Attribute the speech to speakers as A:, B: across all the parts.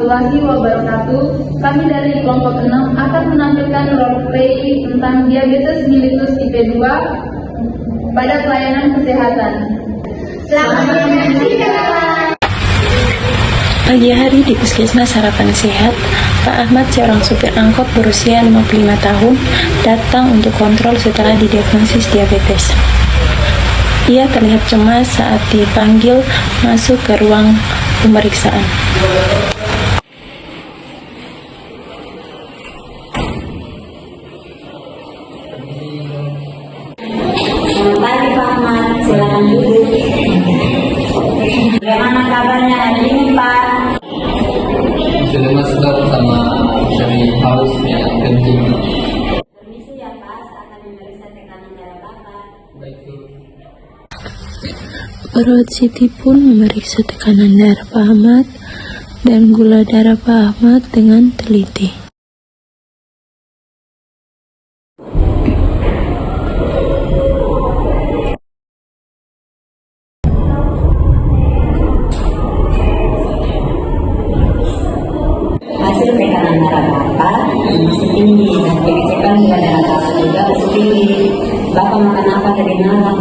A: warahmatullahi wabarakatuh. Kami dari kelompok 6 akan menampilkan roleplay tentang diabetes mellitus tipe 2 pada pelayanan kesehatan. Selamat menyaksikan.
B: Pagi hari di Puskesmas Harapan Sehat, Pak Ahmad, seorang supir angkot berusia 55 tahun, datang untuk kontrol setelah didiagnosis diabetes. Ia terlihat cemas saat dipanggil masuk ke ruang pemeriksaan.
C: Selamat pagi Pak Ahmad, silakan duduk. Bagaimana kabarnya hari ini Pak?
D: Sudah masuk sama dari haus yang kencing.
C: Permisi ya Pak, akan memeriksa tekanan darah Bapak.
D: Baik Bu.
B: Perawat Siti pun memeriksa tekanan darah Pak Ahmad dan gula darah Pak Ahmad dengan teliti.
C: Hasil tekanan darah Bapak masih tinggi dan pengecekan gula darah Bapak juga masih tinggi. Bapak makan apa tadi malam?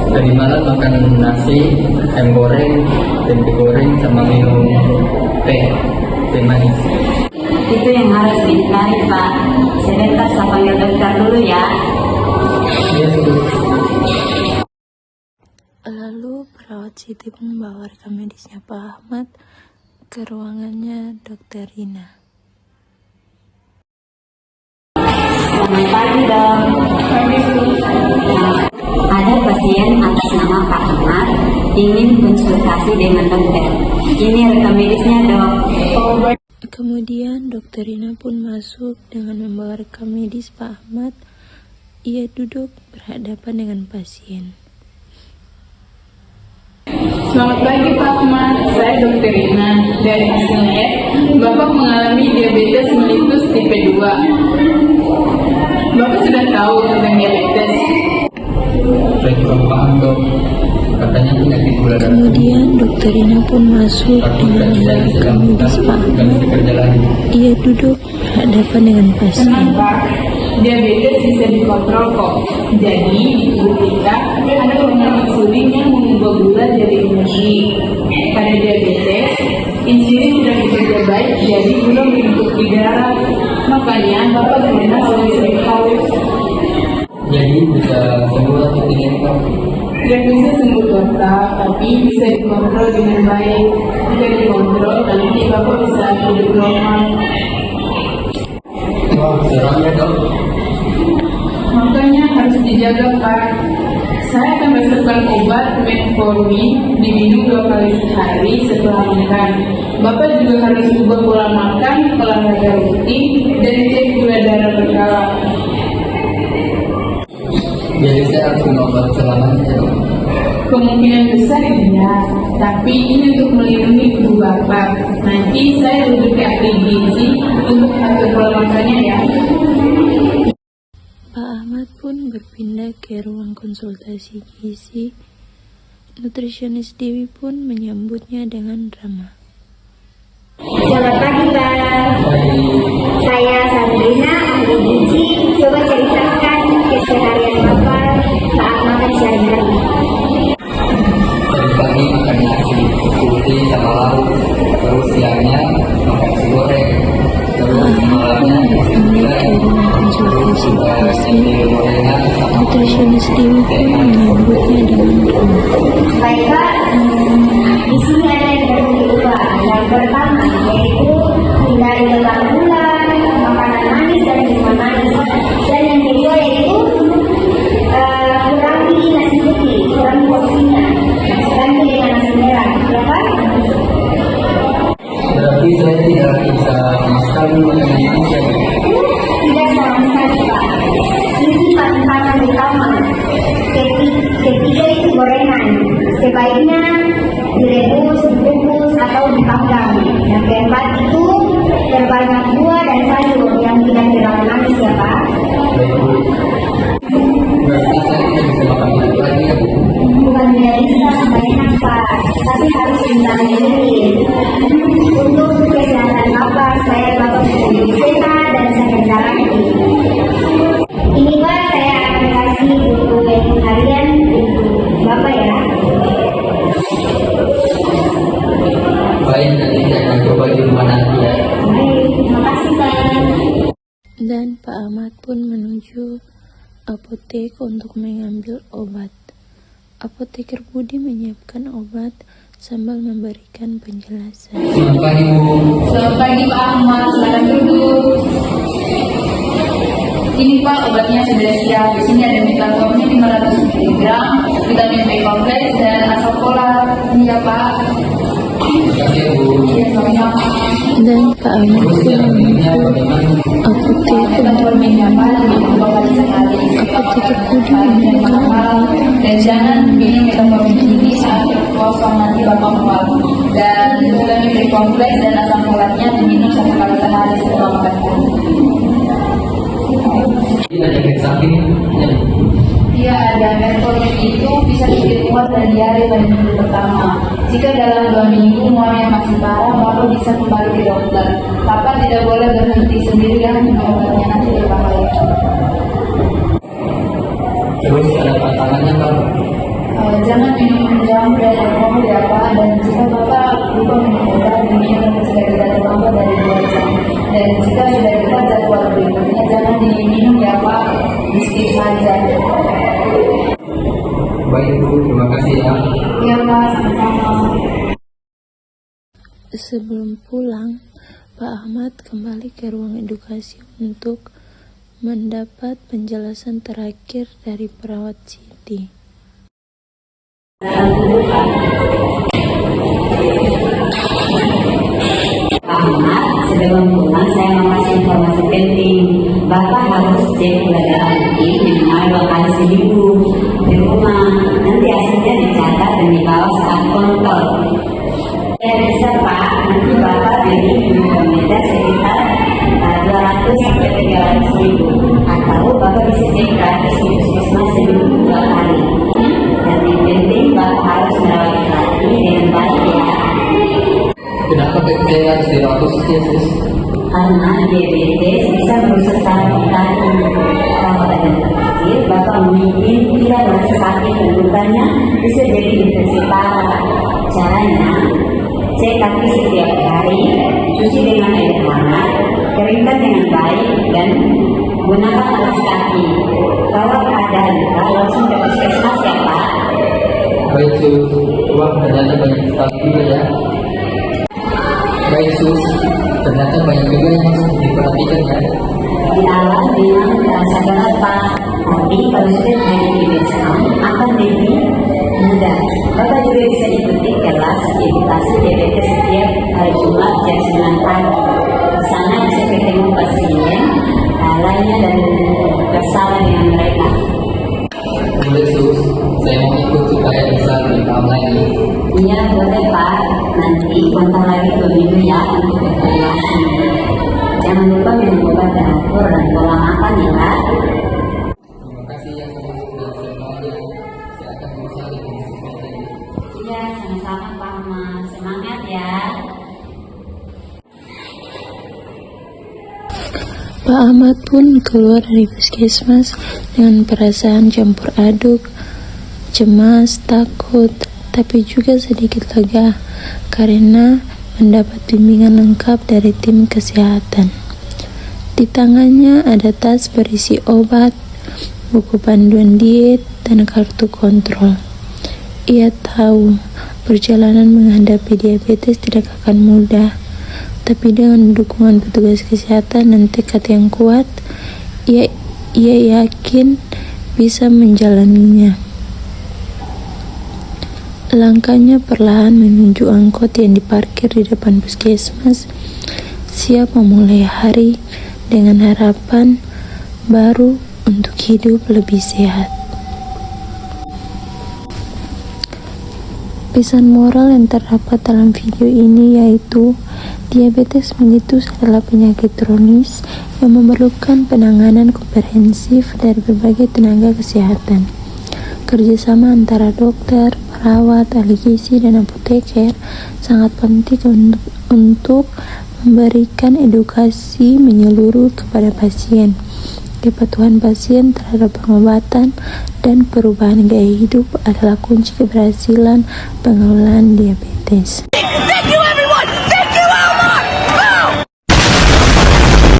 D: Tadi malam makan nasi, ayam goreng, tempe goreng, sama minum teh manis.
C: Itu yang harus dihindari Pak. Sebentar saya panggil dokter dulu ya.
D: Iya Bu.
B: Lalu perawat Siti pun membawa rekam medisnya Pak Ahmad ke ruangannya Dokter Rina.
C: Selamat pagi dok. Ada pasien atas nama Pak Ahmad ingin konsultasi dengan dokter. Ini rekam medisnya dok.
B: Kemudian Dokter Rina pun masuk dengan membawa rekam medis Pak Ahmad. Ia duduk berhadapan dengan pasien.
A: Selamat pagi Pak Ahmad, saya Dr. Rina. Dari hasilnya, Bapak mengalami diabetes mellitus tipe 2. Bapak sudah tahu tentang diabetes.
D: Saya kurang paham dok. Katanya penyakit gula darah.
B: Kemudian Dokter Rina pun masuk dengan membawa rekam medis Pak Ahmad.
D: Kerja lagi.
B: Ia duduk berhadapan dengan pasien.
A: Tenang Pak, diabetes bisa dikontrol kok. Jadi di tubuh kita ada hormon insulin yang mengubah gula jadi energi. Pada diabetes, insulin tidak bekerja baik, jadi gula menumpuk di darah. Makanya Bapak terkena sering haus.
D: Jadi bisa sembuh atau tidak Pak?
A: Tidak bisa sembuh total, tapi bisa dikontrol dengan baik. Jika dikontrol, nanti Bapak bisa hidup normal.
D: Wah, serem ya dok.
A: Makanya harus dijaga Pak. Saya akan resepkan obat metformin diminum 2 kali sehari setelah makan. Bapak juga harus ubah pola makan, olahraga rutin, dan cek gula darah berkala.
D: Jadi saya harus minum obat selamanya dok.
A: Kemungkinan besar iya, tapi ini untuk melindungi tubuh Bapak. Nanti saya rujuk ke ahli gizi untuk atur pola makannya ya.
B: Pak Ahmad pun berpindah ke ruang konsultasi gizi. Nutrisionis Dewi pun menyambutnya dengan ramah.
C: Selamat pagi Pak. Saya Sandrina, ahli gizi. Coba ceritakan keseharian Bapak saat makan sehari-hari.
D: Tadi pagi makan nasi putih sama lauk. Terus siangnya makan nasi goreng. Terus malamnya
B: Berpindah ke ruang konsultasi gizi. Nutrisionis Dewi pun menyambutnya dengan ramah.
C: Baik Pak, di sini ada yang perlu diubah. Yang pertama yaitu hindari lemak gula, makanan manis dan minuman manis. Dan yang kedua yaitu kurangi nasi putih, kurangi porsinya. Ganti dengan nasi merah, ya Pak?
D: Berarti saya tidak bisa sama sekali makan Indonesia.
C: Tidak sama sekali Pak. Isi makanan utama. Ketiga itu gorengan. Sebaiknya direbus, dikukus atau dipanggang. Yang keempat itu berbanyak buah dan sayur yang tidak terlalu manis ya Pak.
D: Baik Bu. Berarti saya tidak bisa makan itu lagi ya Bu.
C: Bukan tidak bisa, enak Pak, tapi harus dihindari.
B: apotek untuk mengambil obat. Apoteker Budi menyiapkan obat sambil memberikan penjelasan.
D: Selamat pagi, Bu.
A: Selamat pagi Pak Ahmad, silakan duduk. Ini Pak, obatnya sudah siap. Di sini ada metformin 500 mg, vitamin B kompleks dan asam folat. Ini ya Pak.
D: Terima kasih, Bu.
A: Iya, sama-sama.
B: Dan Pak Ahmad
D: Terus
B: pun
D: yang lainnya bagaimana?
B: apotek
A: Metforminnya Pak, diminum 2 kali sehari.
B: Apoteker Budi
A: Yang
B: menyiapkan
A: mahal. Dan jangan minum metformin ini saat kosong nanti Bapak mual. Dan vitamin B kompleks dan asam folatnya diminum 1 kali sehari setelah makan.
D: Ini ada efek samping.
A: Iya, ada metformin itu bisa bikin kuat dan diare pada minggu pertama. Jika dalam 2 minggu mualnya masih parah, maka bisa kembali ke dokter. Papa tidak boleh berhenti sendirian, obatnya nanti berbahaya.
D: Terus ada pantangannya, Pak.
A: Jangan minum jam dan alkohol ya Pak. Dan jika Bapak lupa minum obat, diminum jika tidak terlambat dari 2 jam. Dan jika sudah dekat jadwal berikutnya, jangan diminum ya Pak. Di skip saja.
D: Baik, Bu. Terima kasih ya.
A: Iya Pak, sama-sama.
B: Sebelum pulang, Pak Ahmad kembali ke ruang edukasi untuk mendapat penjelasan terakhir dari perawat Siti.
E: Ahmad, sebelum pulang saya mau kasih informasi penting. Bapak harus cek gula darah rutin minimal 2 kali seminggu di rumah. Nanti hasilnya dicatat dan dibawa saat kontrol. Ya bisa Pak, nanti Bapak beli glukometer sekitar 200 sampai 300 ribu. Atau Bapak bisa cek gratis di puskesmas seminggu 2 kali. Dan yang penting Bapak harus merawat hati dengan baik ya.
D: Kenapa saya harus dirawat khusus ya, Sis?
E: Karena diabetes bisa merusak saraf hati. Kalau ada kecil, Bapak mungkin tidak merasa sakit dan lukanya bisa jadi infeksi parah. Caranya, cek kaki setiap hari, cuci dengan air hangat, keringkan dengan baik, dan gunakan alas kaki. Kalau ada luka, langsung ke puskesmas ya Pak.
D: Baik, Sus. Wah, ternyata banyak sekali juga ya. Baik, Sus. Ternyata banyak juga yang harus diperhatikan ya.
E: Di awal memang terasa berat Pak, tapi kalau sudah dibiasakan akan lebih mudah. Bapak juga bisa ikuti kelas edukasi diabetes setiap hari Jumat jam 9 pagi. Di sana bisa ketemu pasien lainnya dan bersama dengan mereka.
D: Boleh, Sus. Saya mau ikut supaya bisa lebih paham lagi.
E: Iya boleh Pak, nanti kontak lagi 2 minggu ya untuk evaluasi. Jangan lupa minum obat teratur dan pola makan ya Pak.
D: Terima kasih ya, Sus. Dan semuanya. Saya akan berusaha lebih disiplin.
E: Iya sama-sama Pak Ahmad, semangat ya.
B: Pak Ahmad pun keluar dari puskesmas dengan perasaan campur aduk, cemas, takut, tapi juga sedikit lega karena mendapat bimbingan lengkap dari tim kesehatan. Di tangannya ada tas berisi obat, buku panduan diet, dan kartu kontrol. Ia tahu perjalanan menghadapi diabetes tidak akan mudah, tapi dengan dukungan petugas kesehatan dan tekad yang kuat, ia yakin bisa menjalaninya. Langkahnya perlahan menuju angkot yang diparkir di depan puskesmas, siap memulai hari dengan harapan baru untuk hidup lebih sehat. Pesan moral yang terdapat dalam video ini yaitu diabetes mellitus adalah penyakit kronis yang memerlukan penanganan komprehensif dari berbagai tenaga kesehatan. Kerjasama antara dokter, perawat, ahli gizi, dan apoteker sangat penting untuk memberikan edukasi menyeluruh kepada pasien. Kepatuhan pasien terhadap pengobatan dan perubahan gaya hidup adalah kunci keberhasilan pengelolaan diabetes.